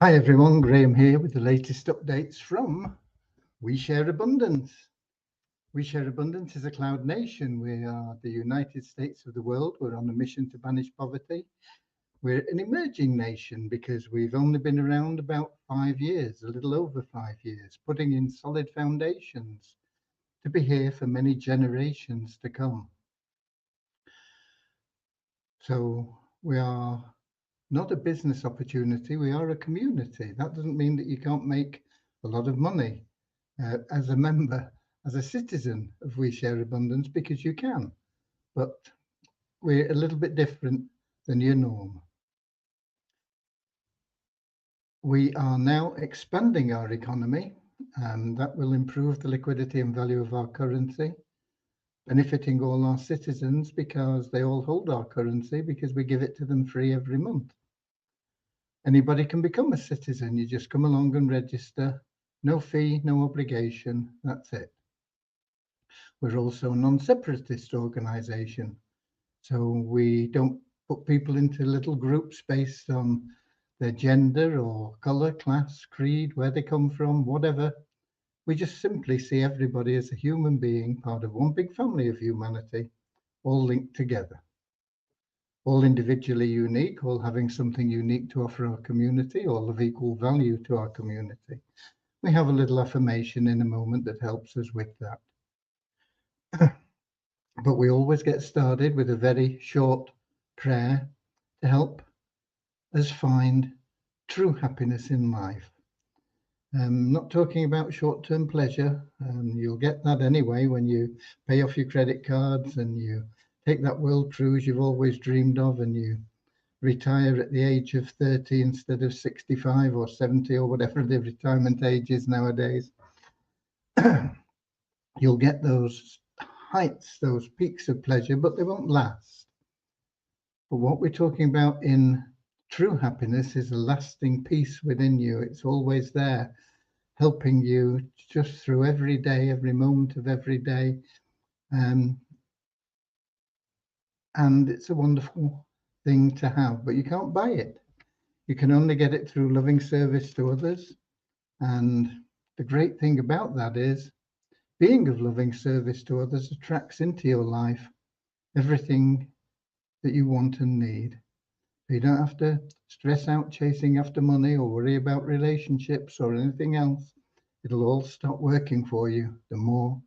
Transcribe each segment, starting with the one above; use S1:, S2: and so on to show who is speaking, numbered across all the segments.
S1: Hi everyone, Graham here with the latest updates from We Share Abundance. We Share Abundance is a cloud nation. We are the United States of the world. We're on a mission to banish poverty. We're an emerging nation because we've only been around about 5 years, a little over 5 years, putting in solid foundations to be here for many generations to come. So we are not a business opportunity, we are a community. That doesn't mean that you can't make a lot of money as a member, as a citizen of We Share Abundance, because you can. But we're a little bit different than your norm. We are now expanding our economy, and that will improve the liquidity and value of our currency, benefiting all our citizens because they all hold our currency because we give it to them free every month. Anybody can become a citizen. You just come along and register. No fee, no obligation. That's it. We're also a non-separatist organisation. So we don't put people into little groups based on their gender or colour, class, creed, where they come from, whatever. We just simply see everybody as a human being, part of one big family of humanity, all linked together. All individually unique, all having something unique to offer our community, all of equal value to our community. We have a little affirmation in a moment that helps us with that. But we always get started with a very short prayer to help us find true happiness in life. Not talking about short-term pleasure. You'll get that anyway when you pay off your credit cards and you take that world cruise you've always dreamed of and you retire at the age of 30 instead of 65 or 70 or whatever the retirement age is nowadays. You'll get those heights, those peaks of pleasure, but they won't last. But what we're talking about in true happiness is a lasting peace within you. It's always there, helping you just through every day, every moment of every day. And it's a wonderful thing to have, but you can't buy it. You can only get it through loving service to others. And the great thing about that is being of loving service to others attracts into your life everything that you want and need. You don't have to stress out chasing after money or worry about relationships or anything else. It'll all stop working for you the more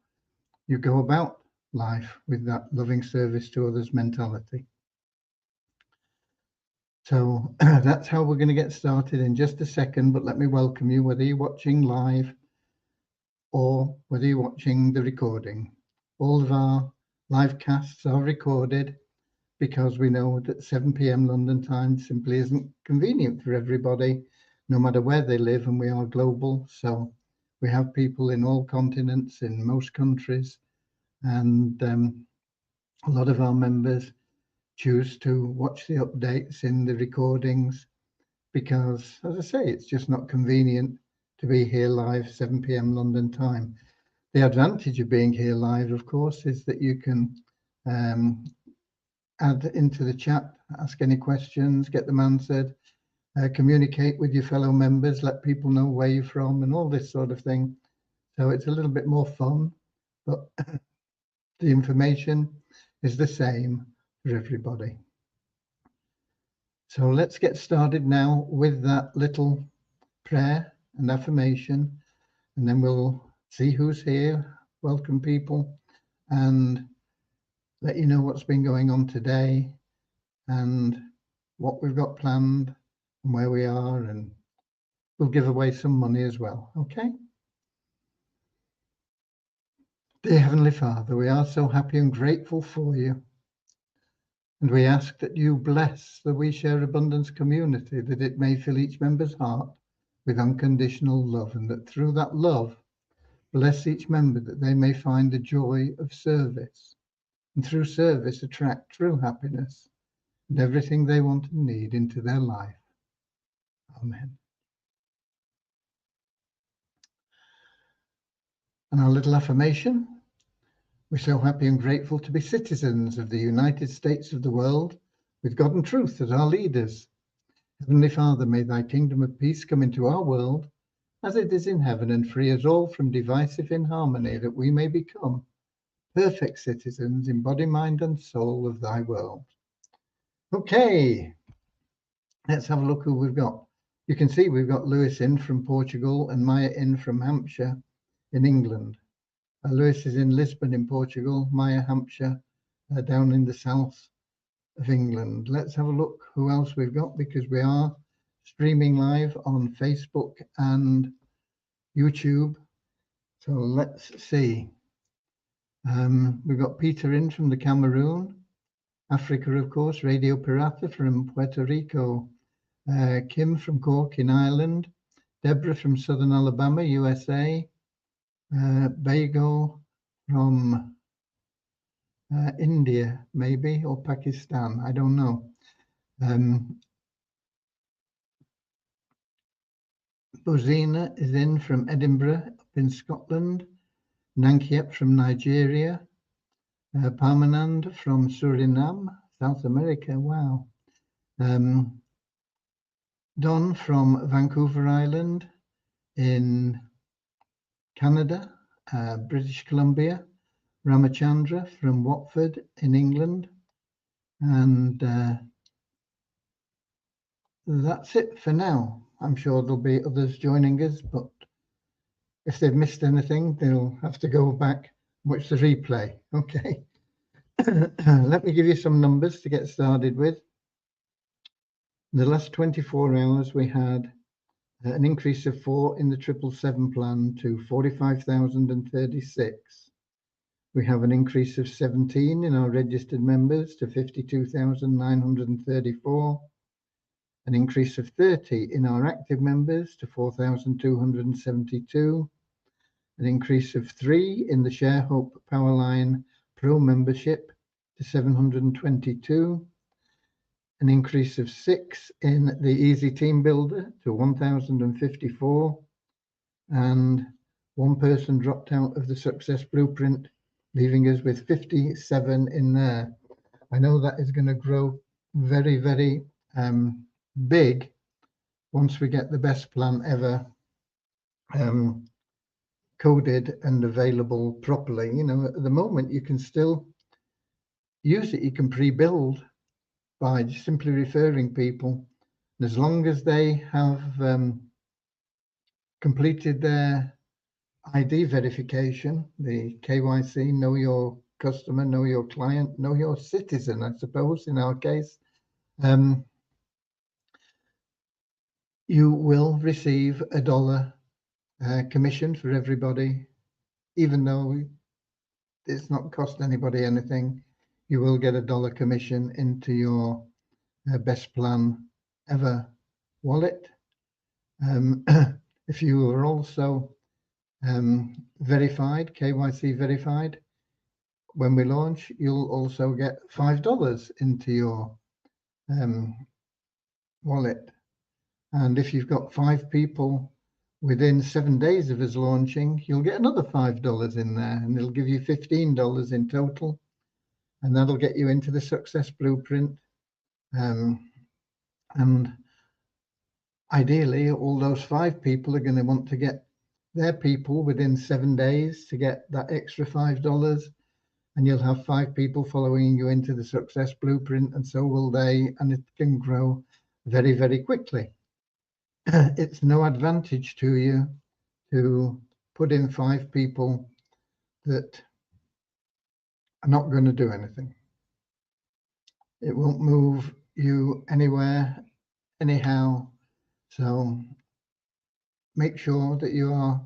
S1: you go about life with that loving service to others mentality. So that's how we're going to get started in just a second, but let me welcome you, whether you're watching live or whether you're watching the recording. All of our live casts are recorded because we know that 7 p.m. London time simply isn't convenient for everybody, no matter where they live, and we are global. So we have people in all continents, in most countries, and a lot of our members choose to watch the updates in the recordings because, as I say, it's just not convenient to be here live 7 p.m. London time. The advantage of being here live, of course, is that you can add into the chat, ask any questions, get them answered, communicate with your fellow members, let people know where you're from and all this sort of thing. So it's a little bit more fun, but the information is the same for everybody. So let's get started now with that little prayer and affirmation, and then we'll see who's here, welcome people, and let you know what's been going on today and what we've got planned and where we are, and we'll give away some money as well. Okay. Dear Heavenly Father, we are so happy and grateful for you. And we ask that you bless the We Share Abundance community, that it may fill each member's heart with unconditional love, and that through that love, bless each member that they may find the joy of service, and through service attract true happiness and everything they want and need into their life. Amen. And our little affirmation: we're so happy and grateful to be citizens of the United States of the world, with God and truth as our leaders. Heavenly Father, may thy kingdom of peace come into our world as it is in heaven, and free us all from divisive inharmony, that we may become perfect citizens in body, mind, and soul of thy world. Okay, let's have a look who we've got. You can see we've got Lewis in from Portugal and Maya in from Hampshire in England. Lewis is in Lisbon in Portugal, Maya, Hampshire, down in the south of England. Let's have a look who else we've got, because we are streaming live on Facebook and YouTube. So let's see. We've got Peter in from the Cameroon, Africa, of course, Radio Pirata from Puerto Rico, Kim from Cork in Ireland, Deborah from Southern Alabama, USA, Bago from India, maybe, or Pakistan, I don't know. Bozina is in from Edinburgh, up in Scotland, Nankiep from Nigeria, Parmanand from Suriname, South America, wow. Don from Vancouver Island in Canada, British Columbia, Ramachandra from Watford in England, and that's it for now. I'm sure there'll be others joining us, but if they've missed anything, they'll have to go back and watch the replay. Okay. Let me give you some numbers to get started with. In the last 24 hours, we had an increase of 4 in the 777 plan to 45,036. We have an increase of 17 in our registered members to 52,934. An increase of 30 in our active members to 4,272. An increase of 3 in the ShareHope Powerline Pro membership to 722. An increase of 6 in the Easy Team Builder to 1,054. And one person dropped out of the Success Blueprint, leaving us with 57 in there. I know that is going to grow very, very big once we get the best plan ever coded and available properly. You know, at the moment you can still use it. You can pre-build by just simply referring people, and as long as they have completed their ID verification, the KYC, know your customer, know your client, know your citizen, I suppose in our case, you will receive $1 commission for everybody, even though it's not cost anybody anything. You will get $1 commission into your best plan ever wallet. If you are also verified, KYC verified, when we launch, you'll also get $5 into your wallet. And if you've got 5 people within 7 days of us launching, you'll get another $5 in there, and it'll give you $15 in total. And that'll get you into the Success Blueprint. And ideally, all those 5 people are going to want to get their people within 7 days to get that extra $5. And you'll have 5 people following you into the Success Blueprint, and so will they. And it can grow very, very quickly. It's no advantage to you to put in 5 people that are not going to do anything. It won't move you anywhere, anyhow. So make sure that you are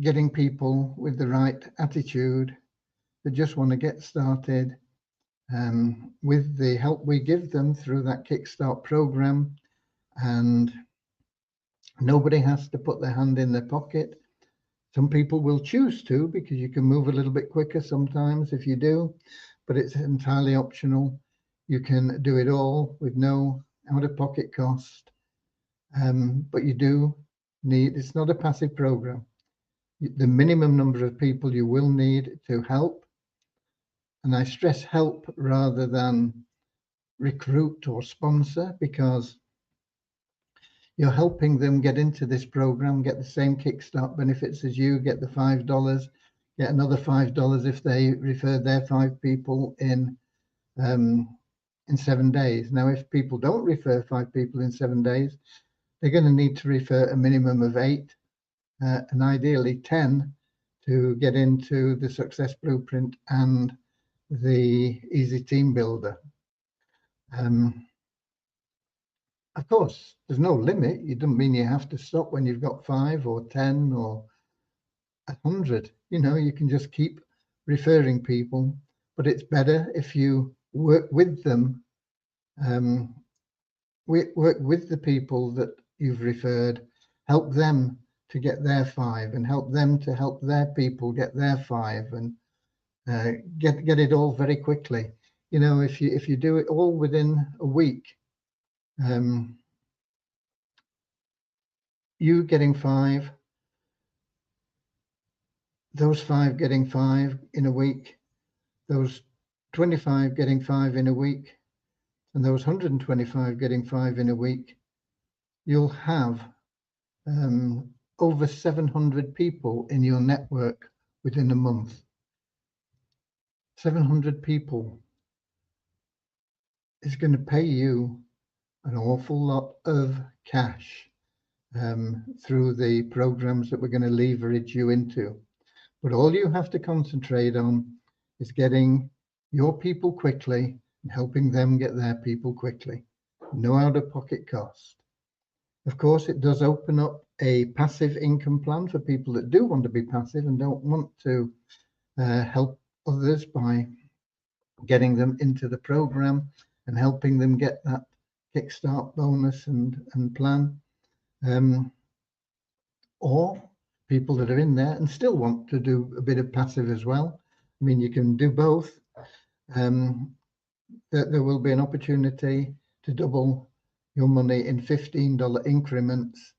S1: getting people with the right attitude that just want to get started with the help we give them through that Kickstart program. And nobody has to put their hand in their pocket. Some people will choose to, because you can move a little bit quicker sometimes if you do, but it's entirely optional. You can do it all with no out-of-pocket cost. But you do need, it's not a passive program. The minimum number of people you will need to help, and I stress help rather than recruit or sponsor, because you're helping them get into this program, get the same Kickstart benefits as you, get the $5, get another $5 if they refer their 5 people in 7 days. Now, if people don't refer 5 people in 7 days, they're going to need to refer a minimum of 8 and ideally 10 to get into the Success Blueprint and the Easy Team Builder. Of course, there's no limit. It doesn't mean you have to stop when you've got 5 or 10 or 100. You know, you can just keep referring people, but it's better if you work with them, work with the people that you've referred, help them to get their 5 and help them to help their people get their 5 and get it all very quickly. You know, if you do it all within a week, you getting 5, those 5 getting 5 in a week, those 25 getting 5 in a week, and those 125 getting 5 in a week, you'll have over 700 people in your network within a month. 700 people is going to pay you an awful lot of cash through the programs that we're going to leverage you into. But all you have to concentrate on is getting your people quickly and helping them get their people quickly. No out-of-pocket cost. Of course, it does open up a passive income plan for people that do want to be passive and don't want to help others by getting them into the program and helping them get that Kickstart bonus and plan. Or people that are in there and still want to do a bit of passive as well. I mean, you can do both. There will be an opportunity to double your money in $15 increments,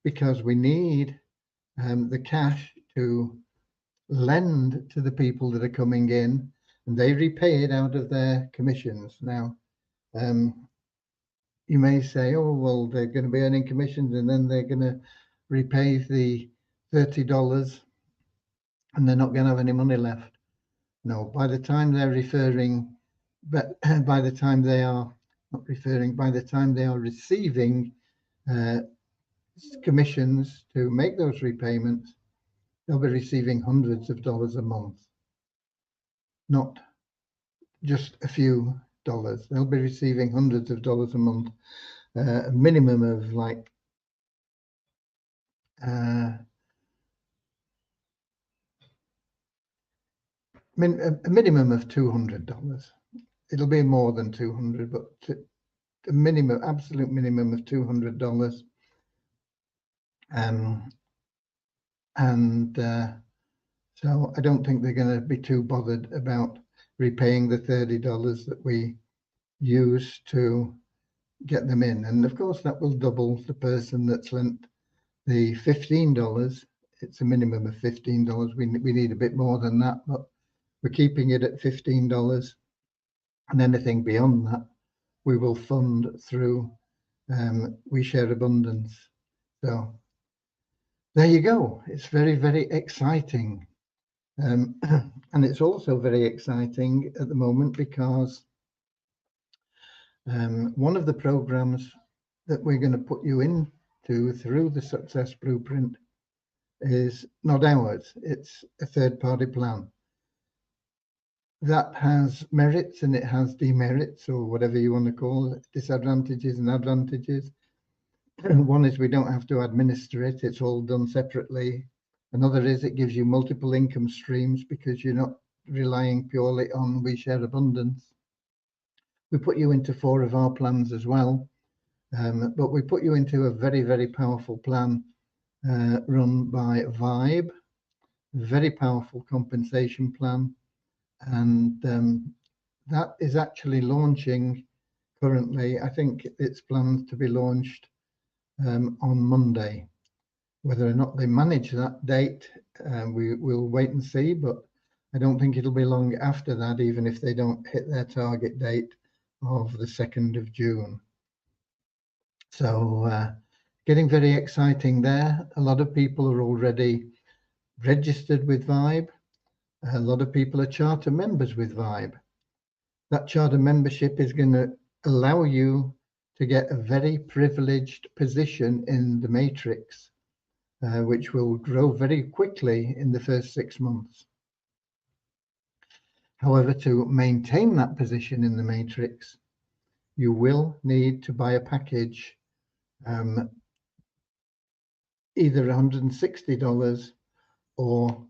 S1: because we need the cash to lend to the people that are coming in, and they repay it out of their commissions. Now, you may say, oh, well, they're going to be earning commissions and then they're going to repay the $30 and they're not going to have any money left. No, by the time they're referring, but by the time they are not referring, by the time they are receiving commissions to make those repayments, they'll be receiving hundreds of dollars a month, not just a few dollars. They'll be receiving hundreds of dollars a month, a minimum of like a minimum of $200. It'll be more than 200, but a minimum, absolute minimum of $200. So I don't think they're going to be too bothered about repaying the $30 that we use to get them in. And of course, that will double the person that's lent the $15. It's a minimum of $15. We need a bit more than that, but we're keeping it at $15. And anything beyond that, we will fund through We Share Abundance. So there you go. It's very, very exciting. And it's also very exciting at the moment because one of the programs that we're going to put you into through the Success Blueprint is not ours. It's a third-party plan. That has merits and it has demerits, or whatever you want to call it, disadvantages and advantages. One is we don't have to administer it. It's all done separately. Another is it gives you multiple income streams because you're not relying purely on We Share Abundance. We put you into 4 of our plans as well, but we put you into a very, very powerful plan run by Vibe, very powerful compensation plan. And that is actually launching currently. I think it's planned to be launched on Monday. Whether or not they manage that date, we will wait and see, but I don't think it'll be long after that, even if they don't hit their target date. of the 2nd of June. So getting very exciting there. A lot of people are already registered with Vibe. A lot of people are charter members with Vibe. That charter membership is going to allow you to get a very privileged position in the matrix, which will grow very quickly in the first 6 months. However, to maintain that position in the matrix, you will need to buy a package, either $160 or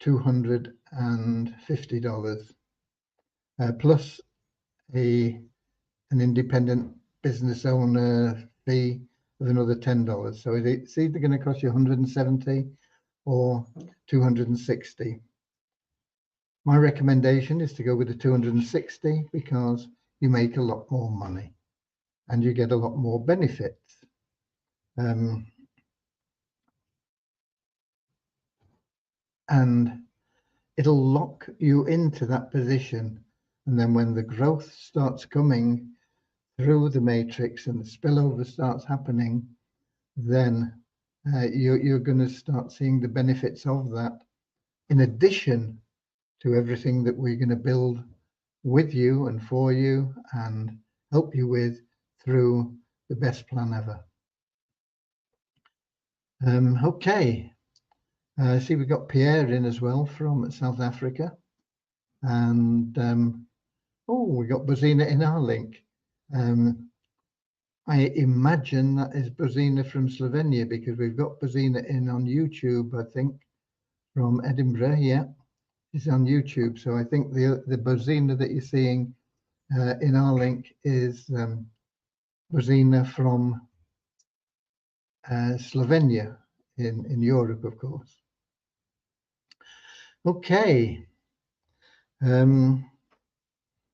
S1: $250, plus an independent business owner fee of another $10. So it's either going to cost you $170 or $260. My recommendation is to go with the $260 because you make a lot more money and you get a lot more benefits. And it'll lock you into that position. And then when the growth starts coming through the matrix and the spillover starts happening, then you're going to start seeing the benefits of that, in addition to everything that we're going to build with you and for you and help you with through the best plan ever. Okay. I see we've got Pierre in as well from South Africa. And we got Bozina in our link. I imagine that is Bozina from Slovenia because we've got Bozina in on YouTube, I think, from Edinburgh. Yeah, it's on YouTube. So I think the Bozina that you're seeing in our link is Bozina from Slovenia in Europe, of course. Okay.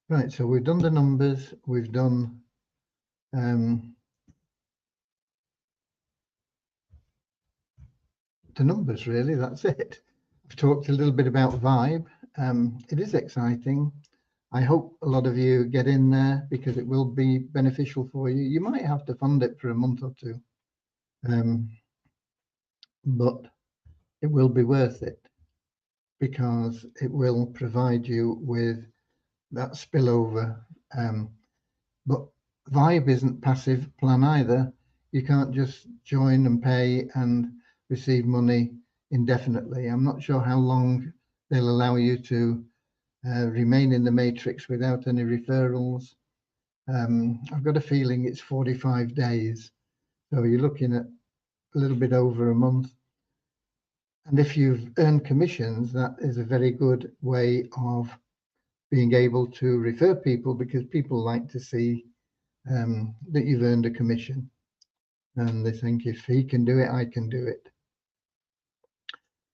S1: Right, so we've done the numbers, we've done the numbers, really, that's it. I've talked a little bit about Vibe. It is exciting. I hope a lot of you get in there because it will be beneficial for you. You might have to fund it for a month or two, but it will be worth it because it will provide you with that spillover. But Vibe isn't passive plan either. You can't just join and pay and receive money indefinitely. I'm not sure how long they'll allow you to remain in the matrix without any referrals. I've got a feeling it's 45 days. So you're looking at a little bit over a month. And if you've earned commissions, that is a very good way of being able to refer people because people like to see that you've earned a commission. And they think if he can do it, I can do it.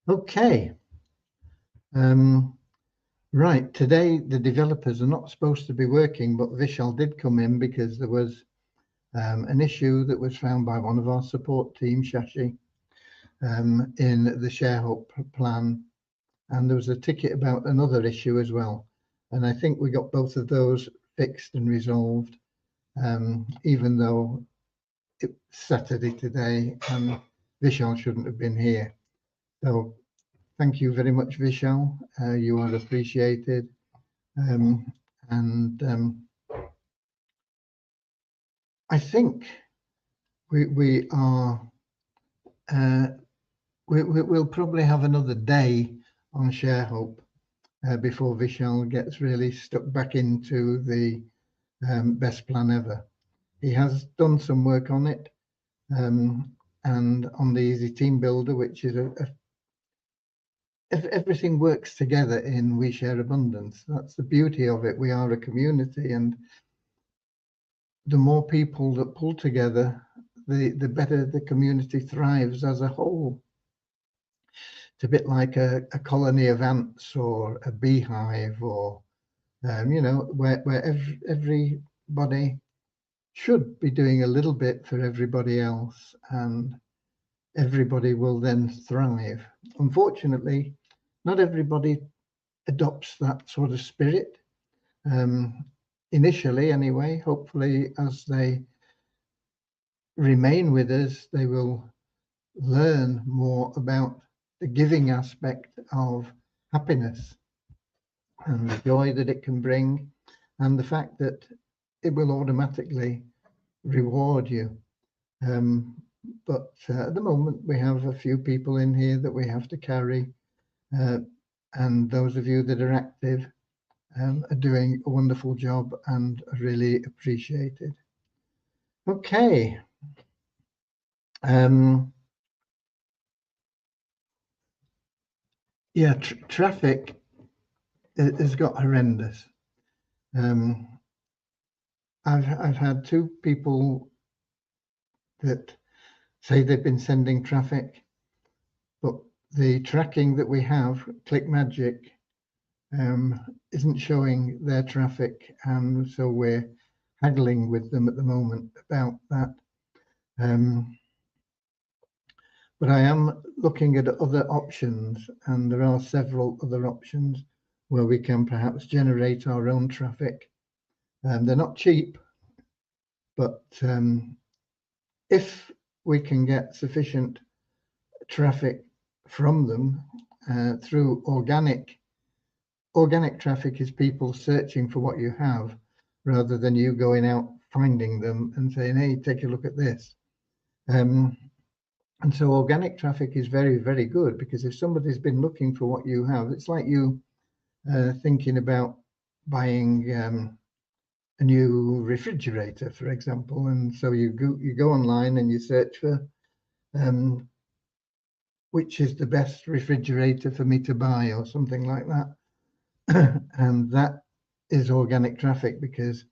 S1: Okay. Right, today the developers are not supposed to be working, but Vishal did come in because there was an issue that was found by one of our support team, Shashi, in the ShareHope plan. And there was a ticket about another issue as well. And I think we got both of those fixed and resolved, even though it's Saturday today and Vishal shouldn't have been here. So thank you very much, Vishal. You are appreciated. I think we'll probably have another day on ShareHope before Vishal gets really stuck back into the best plan ever. He has done some work on it and on the Easy Team Builder, which is everything works together in We Share Abundance. That's the beauty of it. We are a community, and the more people that pull together, the better the community thrives as a whole. It's a bit like a colony of ants or a beehive, or where everybody should be doing a little bit for everybody else, and everybody will then thrive. Unfortunately, not everybody adopts that sort of spirit. initially anyway. Hopefully, as they remain with us, they will learn more about the giving aspect of happiness and the joy that it can bring, and the fact that it will automatically reward you. But at the moment, we have a few people in here that we have to carry, and those of you that are active are doing a wonderful job and are really appreciated. Okay. Yeah, traffic has got horrendous. I've had two people that say they've been sending traffic, but the tracking that we have, ClickMagick, isn't showing their traffic, and so we're haggling with them at the moment about that. But I am looking at other options, and there are several other options where we can perhaps generate our own traffic. They're not cheap, but if we can get sufficient traffic from them through organic traffic is people searching for what you have rather than you going out finding them and saying, hey, take a look at this. And so organic traffic is very, very good, because if somebody's been looking for what you have, it's like you thinking about buying a new refrigerator, for example. And so you go online and you search for which is the best refrigerator for me to buy, or something like that. And that is organic traffic, because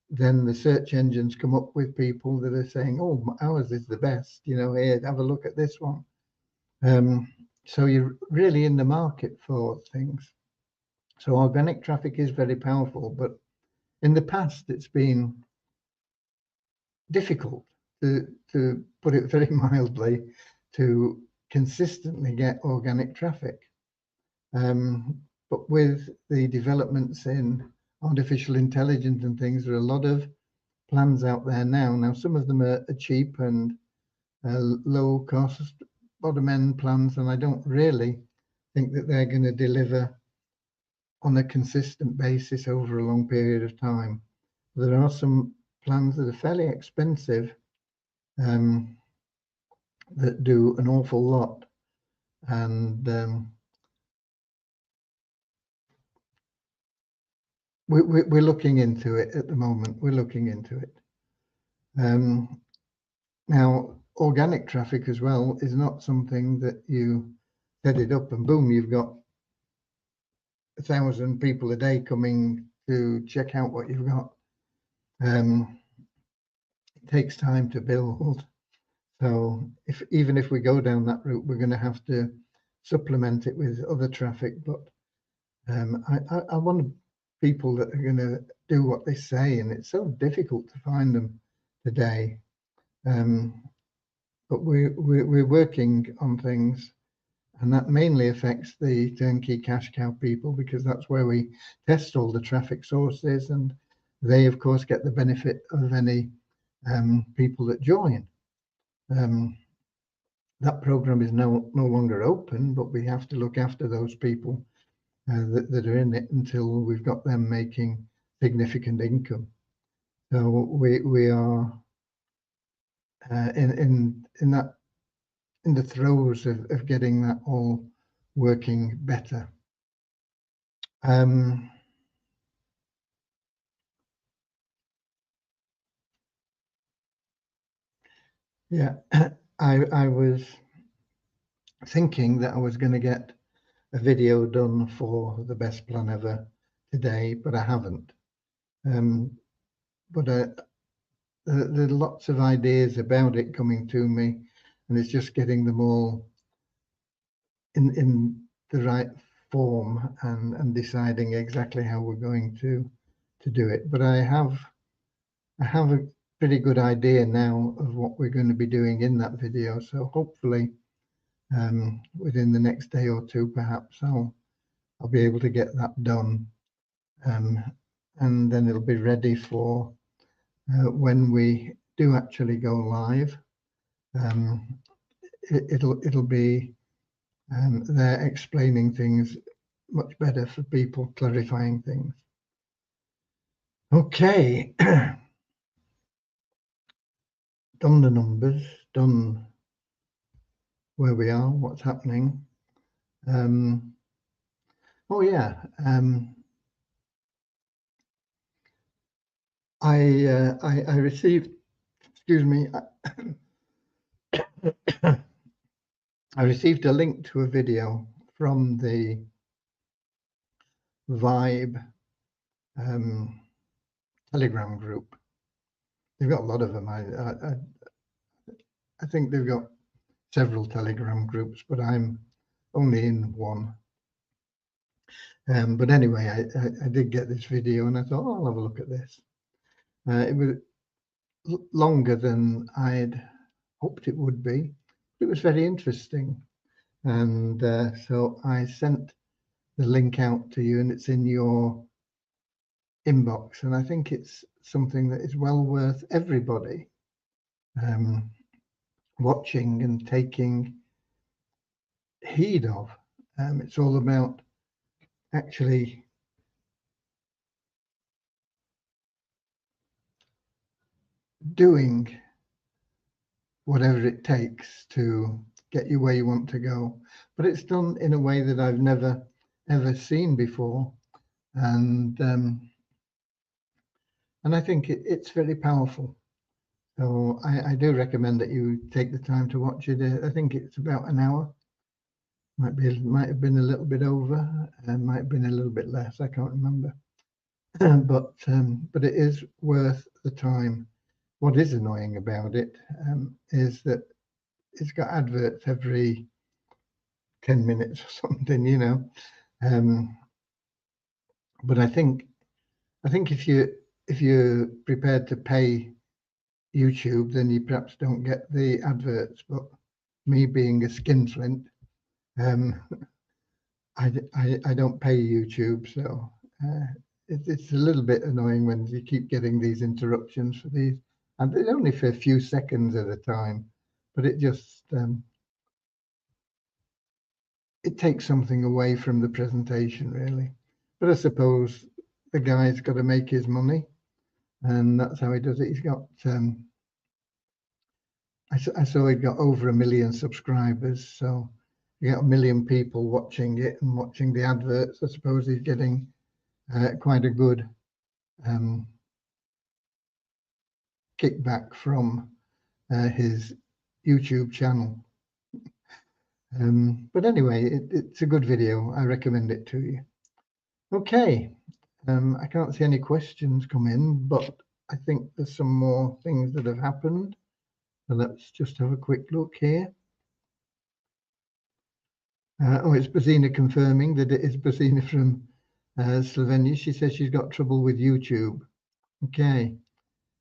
S1: then the search engines come up with people that are saying, oh, ours is the best, you know, here, have a look at this one. So you're really in the market for things. So organic traffic is very powerful, but in the past it's been difficult, to put it very mildly, to consistently get organic traffic. But with the developments in artificial intelligence and things, there are a lot of plans out there now. Now, some of them are cheap and low cost, bottom end plans, and I don't really think that they're going to deliver on a consistent basis over a long period of time. There are some plans that are fairly expensive that do an awful lot, and we're looking into it at the moment. We're looking into it. Now, organic traffic as well is not something that you set it up and boom, you've got 1,000 people a day coming to check out what you've got. It takes time to build. So even if we go down that route, we're going to have to supplement it with other traffic. But I want people that are going to do what they say, and it's so difficult to find them today. But we're working on things, and that mainly affects the turnkey cash cow people, because that's where we test all the traffic sources, and they of course get the benefit of any people that join. That program is no longer open, but we have to look after those people that are in it until we've got them making significant income. So we are in the throes of getting that all working better. Yeah, I was thinking that I was going to get a video done for the best plan ever today, but I haven't. But there are lots of ideas about it coming to me, and it's just getting them all in the right form and deciding exactly how we're going to do it. But I have a pretty good idea now of what we're going to be doing in that video. So hopefully within the next day or two, perhaps I'll be able to get that done. and then it'll be ready for when we do actually go live. It'll be there explaining things much better for people, clarifying things. Okay, done the numbers, done where we are, what's happening. Oh yeah, I received, excuse me, I received a link to a video from the Vibe Telegram group. They've got a lot of them. I think they've got several Telegram groups, but I'm only in one. But anyway, I did get this video and I thought, oh, I'll have a look at this. It was longer than I'd hoped it would be. It was very interesting. And so I sent the link out to you and it's in your inbox. And I think it's something that is well worth everybody watching and taking heed of. It's all about actually doing whatever it takes to get you where you want to go. But it's done in a way that I've never ever seen before. And I think it's very powerful. So I do recommend that you take the time to watch it. I think it's about an hour. Might have been a little bit over, and might have been a little bit less. I can't remember. But it is worth the time. What is annoying about it is that it's got adverts every 10 minutes or something, you know. But I think if you're prepared to pay YouTube, then you perhaps don't get the adverts. But me being a skinflint, I don't pay YouTube, so it's a little bit annoying when you keep getting these interruptions for these, and they're only for a few seconds at a time, but it just it takes something away from the presentation, really. But I suppose the guy's got to make his money, and that's how he does it. He's got I saw he got over 1 million subscribers, so you get 1 million people watching it and watching the adverts. I suppose he's getting quite a good kickback from his YouTube channel. But anyway, it's a good video. I recommend it to you. Okay, I can't see any questions come in, but I think there's some more things that have happened. So let's just have a quick look here. Oh, it's Bazina confirming that it is Bazina from Slovenia. She says she's got trouble with YouTube. Okay.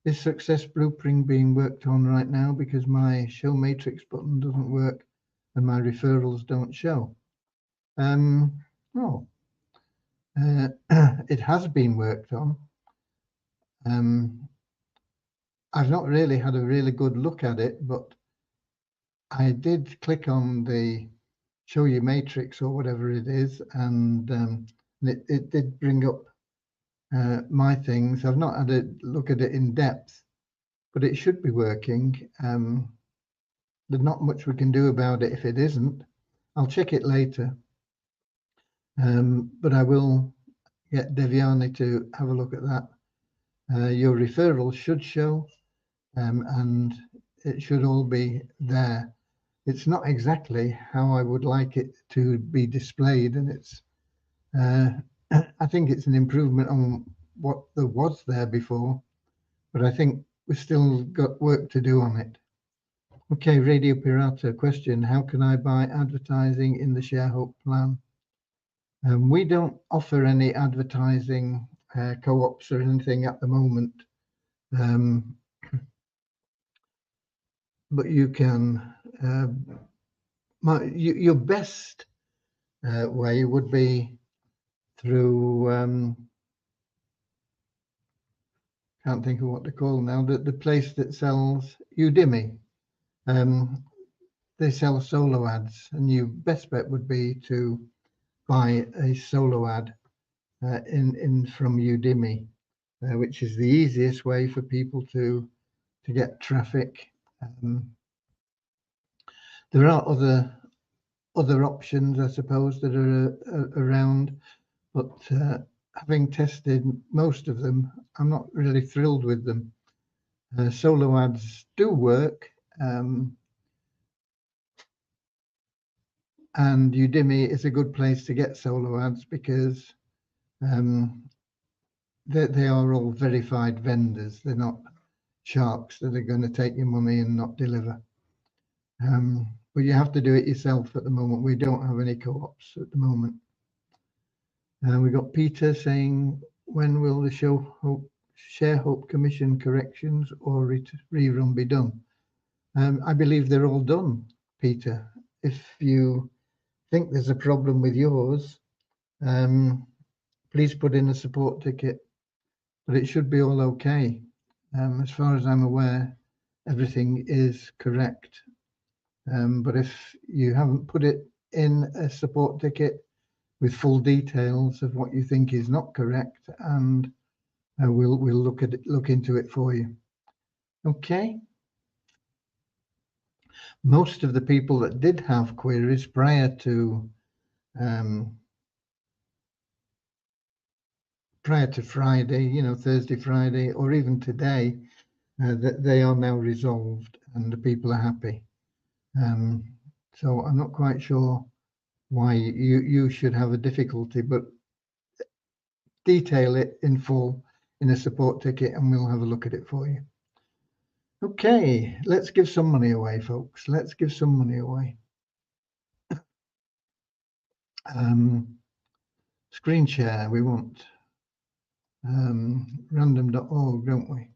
S1: Is Success Blueprint being worked on right now because my show matrix button doesn't work and my referrals don't show? Oh, it has been worked on. I've not really had a really good look at it, but I did click on the show you matrix or whatever it is, and it did bring up my things. I've not had a look at it in depth, but it should be working. There's not much we can do about it if it isn't. I'll check it later. But I will get Deviani to have a look at that. Your referrals should show, and it should all be there. It's not exactly how I would like it to be displayed, and it's I think it's an improvement on what there was there before, but I think we've still got work to do on it. Okay, Radio Pirata question: how can I buy advertising in the ShareHope plan? We don't offer any advertising co-ops or anything at the moment, but you can. Your best way would be through can't think of what to call now, the place that sells Udemy. They sell solo ads, and your best bet would be to buy a solo ad in from Udemy, which is the easiest way for people to get traffic. There are other options, I suppose, that are around, but having tested most of them, I'm not really thrilled with them. Solo ads do work, and Udemy is a good place to get solo ads because they are all verified vendors. They're not sharks that are going to take your money and not deliver. But you have to do it yourself at the moment. We don't have any co-ops at the moment. We got Peter saying, when will the Share Hope Commission corrections or rerun be done? I believe they're all done, Peter. If you think there's a problem with yours, please put in a support ticket, but it should be all okay. As far as I'm aware, everything is correct. But if you haven't put it in a support ticket with full details of what you think is not correct, and we'll look into it for you. Okay. Most of the people that did have queries prior to Friday, Thursday, Friday, or even today, that they are now resolved and the people are happy. So I'm not quite sure why you should have a difficulty, but detail it in full in a support ticket and we'll have a look at it for you. Okay, let's give some money away, folks. Let's give some money away. Screen share, we want random.org, don't we?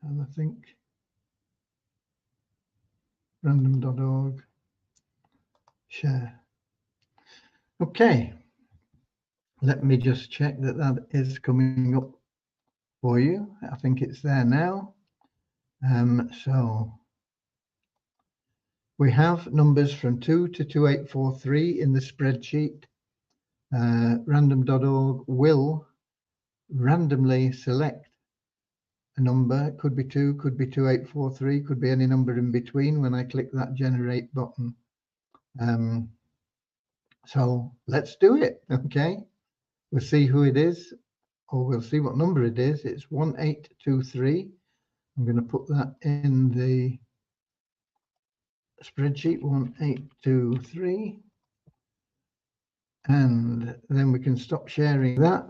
S1: And I think random.org share. Okay, let me just check that is coming up for you. I think it's there now. So we have numbers from 2 to 2843 in the spreadsheet. Random.org will randomly select a number. It could be 2, could be 2843, could be any number in between when I click that generate button. So let's do it, okay? We'll see who it is, or we'll see what number it is. It's 1823. I'm going to put that in the spreadsheet, 1823. And then we can stop sharing that.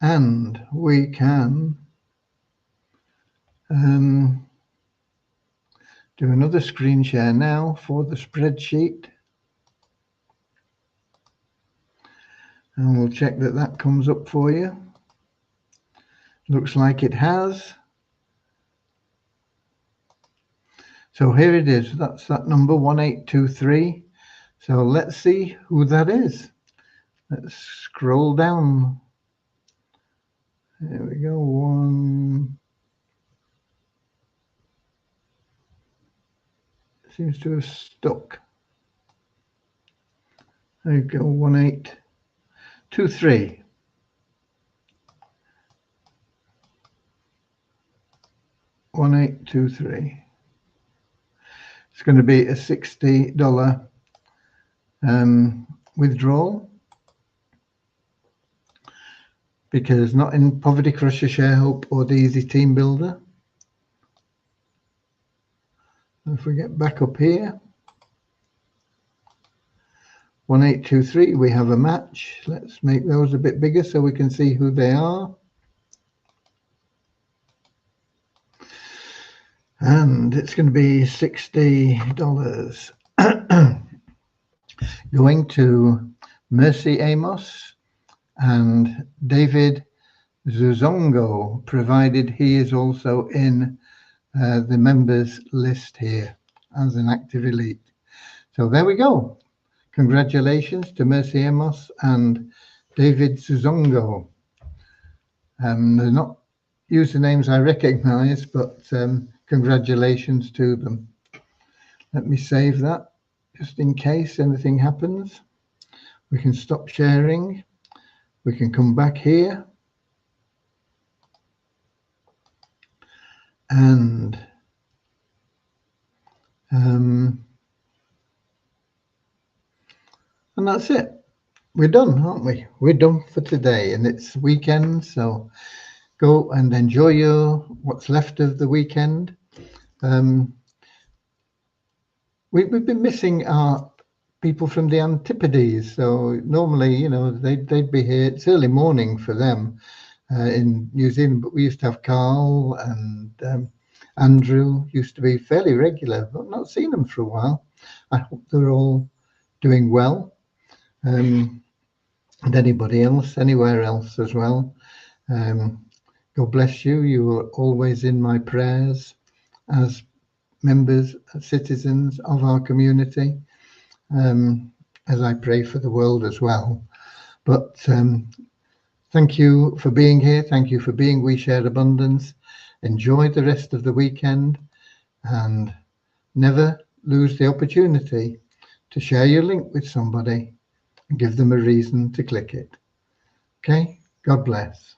S1: And we can do another screen share now for the spreadsheet. And we'll check that comes up for you. Looks like it has. So here it is. That's that number, 1823. So let's see who that is. Let's scroll down. There we go. One. Seems to have stuck. There you go. 1823. It's going to be a $60 withdrawal, because not in Poverty Crusher, Share Hope, or the Easy Team Builder. If we get back up here, 1823, we have a match. Let's make those a bit bigger so we can see who they are. And it's going to be $60. Going to Mercy Amos and David Zuzongo, provided he is also in the members list here as an active elite. So there we go. Congratulations to Mercy Amos and David Suzongo. They're not usernames I recognize, but congratulations to them. Let me save that just in case anything happens. We can stop sharing. We can come back here. And that's it. We're done, aren't we? We're done for today, and it's weekend, so go and enjoy what's left of the weekend. We've been missing our people from the Antipodes, so normally, you know, they'd be here. It's early morning for them in New Zealand, but we used to have Carl and Andrew used to be fairly regular, but not seen them for a while. I hope they're all doing well. And anybody else, anywhere else as well. God bless you. You are always in my prayers as members, citizens of our community, as I pray for the world as well. But thank you for being here. Thank you for being We Share Abundance. Enjoy the rest of the weekend and never lose the opportunity to share your link with somebody and give them a reason to click it. Okay? God bless.